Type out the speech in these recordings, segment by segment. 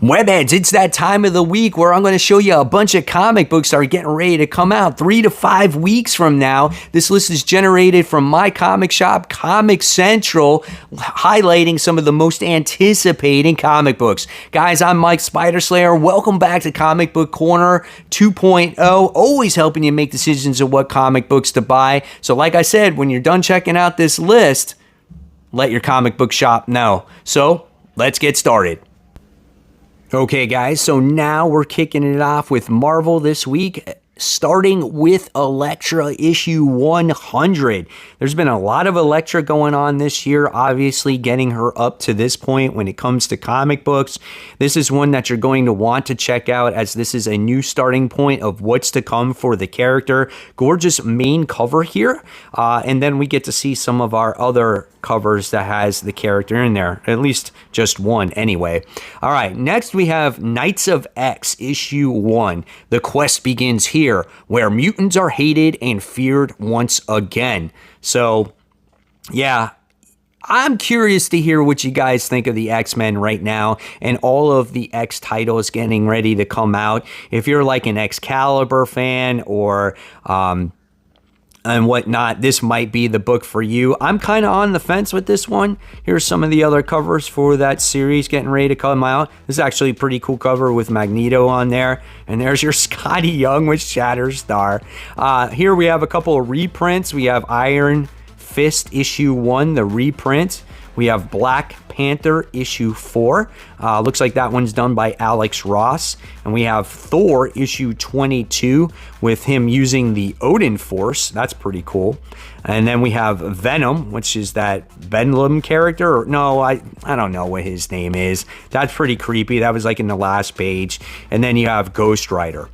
Webheads, it's that time of the week where I'm going to show you a bunch of comic books that are getting ready to come out 3 to 5 weeks from now. This list is generated from my comic shop, Comic Central, highlighting some of the most anticipating comic books. Guys, I'm Mike Spiderslayer. Welcome back to Comic Book Corner 2.0, always helping you make decisions of what comic books to buy. So like I said, when you're done checking out this list, let your comic book shop know. So let's get started. Okay, guys, so now we're kicking it off with Marvel this week, starting with Elektra issue 100. There's been a lot of Elektra going on this year, obviously getting her up to this point when it comes to comic books. This is one that you're going to want to check out, as this is a new starting point of what's to come for the character. Gorgeous main cover here, and then we get to see some of our other covers that has the character in there, at least just one anyway. All right, next we have Knights of X issue 1. The quest begins here, where mutants are hated and feared once again. So yeah, I'm curious to hear what you guys think of the X-Men right now and all of the X titles getting ready to come out. If you're like an Excalibur fan or and whatnot, this might be the book for you. I'm kind of on the fence with this one. Here's some of the other covers for that series getting ready to come out. This is actually a pretty cool cover with Magneto on there. And there's your Scotty Young with Shatterstar. Here we have a couple of reprints. We have Iron Fist issue 1, the reprint. We have Black Panther issue 4. Looks like that one's done by Alex Ross. And we have Thor issue 22 with him using the Odin Force. That's pretty cool. And then we have Venom, which is that Bedlam character. No, I don't know what his name is. That's pretty creepy. That was like in the last page. And then you have Ghost Rider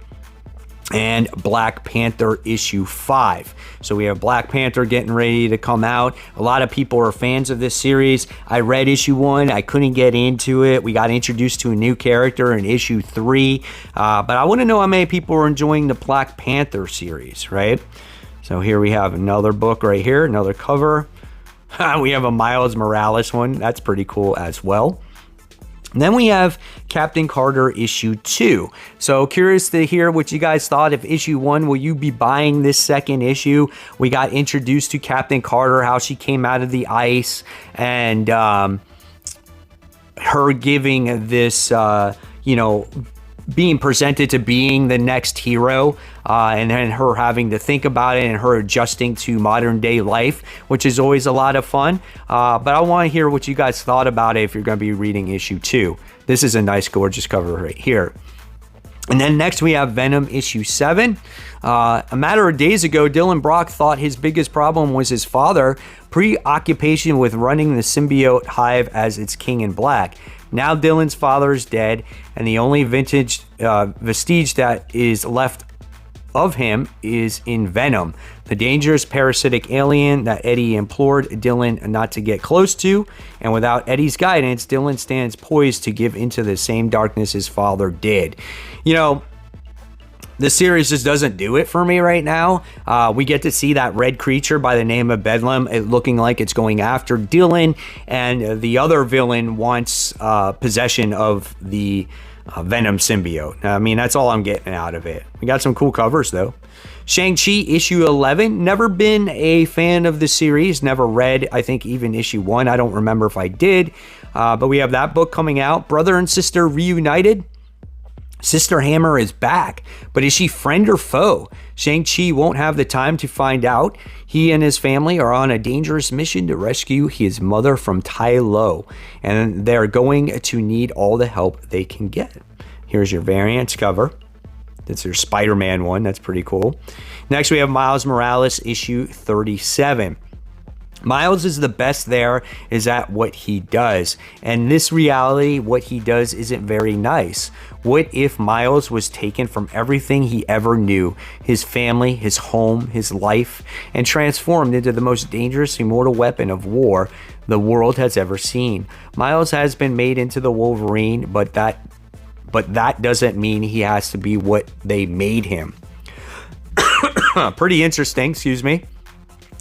and Black Panther issue 5. So we have Black Panther getting ready to come out. A lot of people are fans of this series. I read issue 1. I couldn't get into it. We got introduced to a new character in issue 3. But I want to know how many people are enjoying the Black Panther series, right? So here we have another book right here, another cover. We have a Miles Morales one. That's pretty cool as well. And then we have Captain Carter issue 2. So curious to hear what you guys thought of issue 1. Will you be buying this second issue? We got introduced to Captain Carter, how she came out of the ice, and her giving this, being presented to being the next hero, and then her having to think about it and her adjusting to modern day life, which is always a lot of fun. But I want to hear what you guys thought about it if you're going to be reading issue 2. This is a nice, gorgeous cover right here. And then next we have Venom issue 7. A matter of days ago, Dylan Brock thought his biggest problem was his father, preoccupation with running the symbiote hive as its king in black. Now Dylan's father is dead, and the only vestige that is left of him is in Venom, the dangerous parasitic alien that Eddie implored Dylan not to get close to. And without Eddie's guidance, Dylan stands poised to give into the same darkness his father did. You know, the series just doesn't do it for me right now. We get to see that red creature by the name of Bedlam looking like it's going after Dylan, and the other villain wants possession of the Venom symbiote. I mean, that's all I'm getting out of it. We got some cool covers, though. Shang-Chi issue 11. Never been a fan of the series. Never read, I think, even issue 1. I don't remember if I did. But we have that book coming out. Brother and sister reunited. Sister Hammer is back, but is she friend or foe? Shang-Chi won't have the time to find out. He and his family are on a dangerous mission to rescue his mother from Tai Lo, and they're going to need all the help they can get. Here's your variants cover. That's your Spider-Man one. That's pretty cool. Next, we have Miles Morales issue 37. Miles is the best there is at what he does. And this reality, what he does isn't very nice. What if Miles was taken from everything he ever knew, his family, his home, his life, and transformed into the most dangerous immortal weapon of war the world has ever seen? Miles has been made into the Wolverine, but that doesn't mean he has to be what they made him. Pretty interesting, excuse me.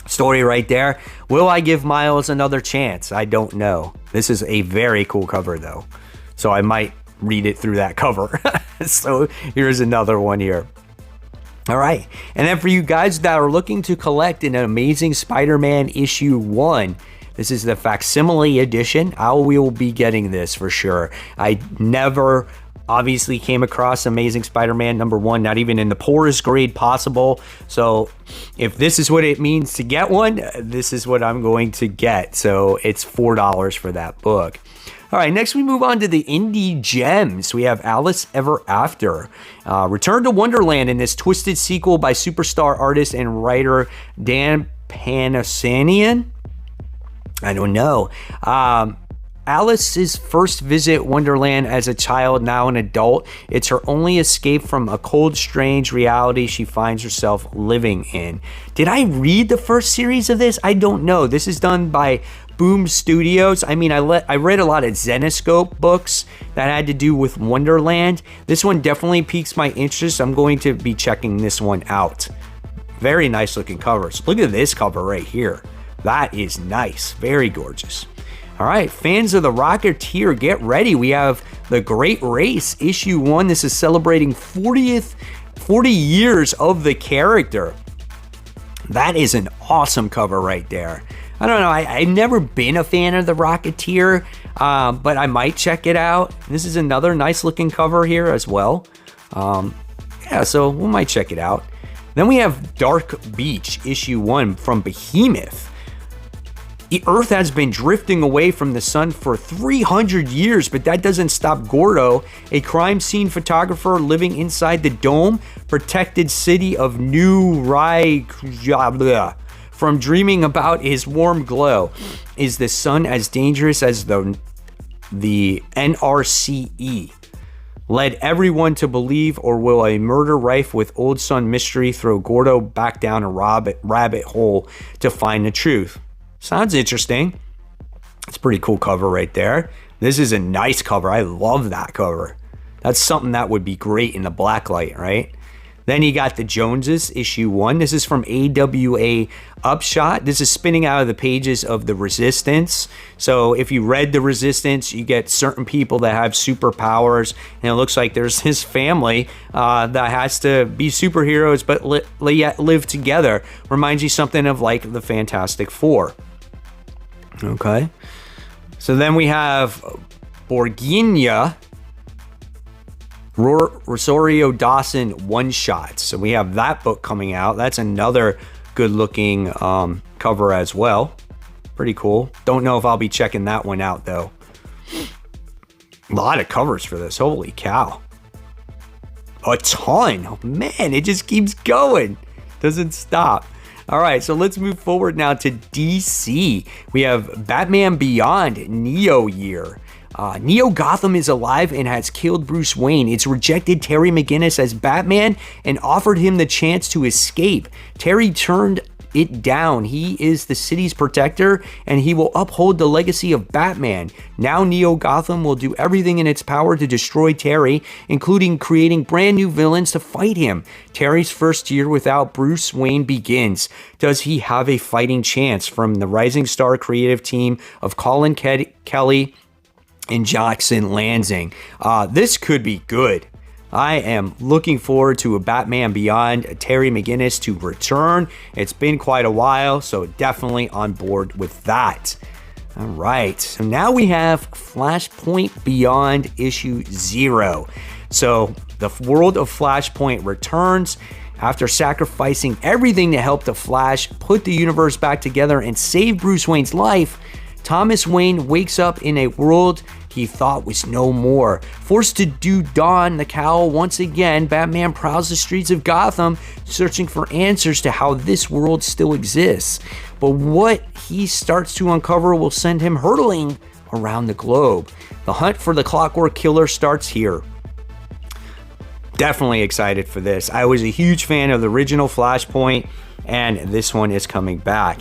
Story right there. Will I give Miles another chance? I don't know. This is a very cool cover though, so I might read it through that cover. So here's another one here. All right, and then for you guys that are looking to collect an Amazing Spider-Man issue 1, this is the facsimile edition. I will be getting this for sure. I never obviously came across Amazing Spider-Man #1, not even in the poorest grade possible. So if this is what it means to get one, this is what I'm going to get. So it's $4 for that book. All right, next we move on to the indie gems. We have Alice Ever After. Return to Wonderland in this twisted sequel by superstar artist and writer Dan Panasanian. I don't know. Alice's first visit Wonderland as a child, now an adult. It's her only escape from a cold, strange reality she finds herself living in. Did I read the first series of this? I don't know. This is done by Boom Studios. I mean, I read a lot of Zenescope books that had to do with Wonderland. This one definitely piques my interest. I'm going to be checking this one out. Very nice looking covers. Look at this cover right here. That is nice. Very gorgeous. All right, fans of the Rocketeer, get ready. We have The Great Race, issue 1. This is celebrating 40 years of the character. That is an awesome cover right there. I don't know, I've never been a fan of the Rocketeer, but I might check it out. This is another nice looking cover here as well. Yeah, so we might check it out. Then we have Dark Beach, issue 1 from Behemoth. The Earth has been drifting away from the sun for 300 years, but that doesn't stop Gordo, a crime scene photographer living inside the dome-protected city of New Rajabla, from dreaming about his warm glow. Is the sun as dangerous as the NRCE? Led everyone to believe, or will a murder rife with old sun mystery throw Gordo back down a rabbit hole to find the truth? Sounds interesting. It's a pretty cool cover right there. This is a nice cover. I love that cover. That's something that would be great in the black light, right? Then you got the Joneses, issue 1. This is from AWA Upshot. This is spinning out of the pages of the Resistance. So if you read the Resistance, you get certain people that have superpowers. And it looks like there's his family that has to be superheroes but yet live together. Reminds you something of like the Fantastic Four. Okay. So then we have Borginia Rosario Dawson one-shot. So we have that book coming out. That's another good looking cover as well. Pretty cool. Don't know if I'll be checking that one out though. A lot of covers for this. Holy cow. A ton. Oh, man, it just keeps going. Doesn't stop. All right, so let's move forward now to DC. We have Batman Beyond Neo Year. Neo Gotham is alive and has killed Bruce Wayne. It's rejected Terry McGinnis as Batman and offered him the chance to escape. Terry turned it down. He is the city's protector and he will uphold the legacy of Batman. Now Neo Gotham will do everything in its power to destroy Terry, including creating brand new villains to fight him. Terry's first year without Bruce Wayne begins. Does he have a fighting chance? From the Rising Star creative team of Colin Kelly and Jackson Lansing. This could be good. I am looking forward to a Batman Beyond, Terry McGinnis to return. It's been quite a while, so definitely on board with that. All right, so now we have Flashpoint Beyond issue 0. So the world of Flashpoint returns. After sacrificing everything to help the Flash put the universe back together and save Bruce Wayne's life, Thomas Wayne wakes up in a world he thought was no more. Forced to don the cowl once again, Batman prowls the streets of Gotham, searching for answers to how this world still exists. But what he starts to uncover will send him hurtling around the globe. The hunt for the Clockwork Killer starts here. Definitely excited for this. I was a huge fan of the original Flashpoint, and this one is coming back.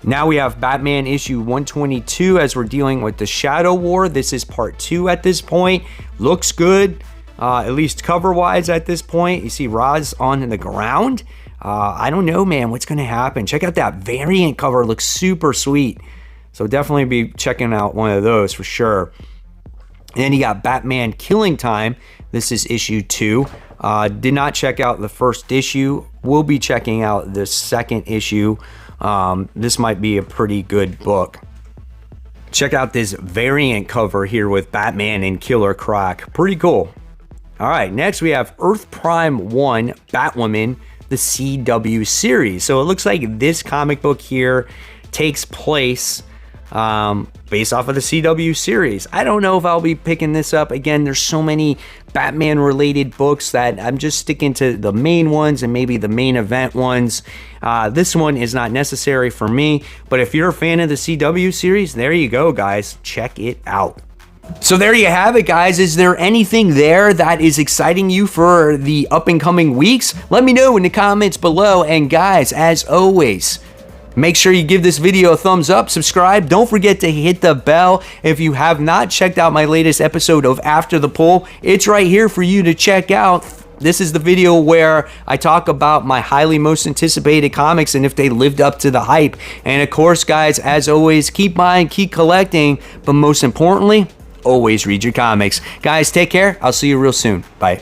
Now we have Batman issue 122 as we're dealing with the Shadow War. This is part 2 at this point. Looks good, at least cover-wise at this point. You see Ra's on the ground. I don't know, man, what's going to happen. Check out that variant cover. Looks super sweet. So definitely be checking out one of those for sure. And then you got Batman Killing Time. This is issue 2. Did not check out the first issue. We'll be checking out the second issue. This might be a pretty good book. Check out this variant cover here with Batman and Killer Croc. Pretty cool. All right, next we have Earth Prime 1 Batwoman, the CW series. So it looks like this comic book here takes place based off of the CW series. I don't know if I'll be picking this up. Again, there's so many Batman related books that I'm just sticking to the main ones and maybe the main event ones. This one is not necessary for me, but if you're a fan of the CW series, there you go, guys. Check it out. So there you have it, guys. Is there anything there that is exciting you for the up and coming weeks? Let me know in the comments below. And guys, as always, make sure you give this video a thumbs up, subscribe. Don't forget to hit the bell. If you have not checked out my latest episode of After the Poll, it's right here for you to check out. This is the video where I talk about my highly most anticipated comics and if they lived up to the hype. And of course, guys, as always, keep buying, keep collecting, but most importantly, always read your comics. Guys, take care. I'll see you real soon. Bye.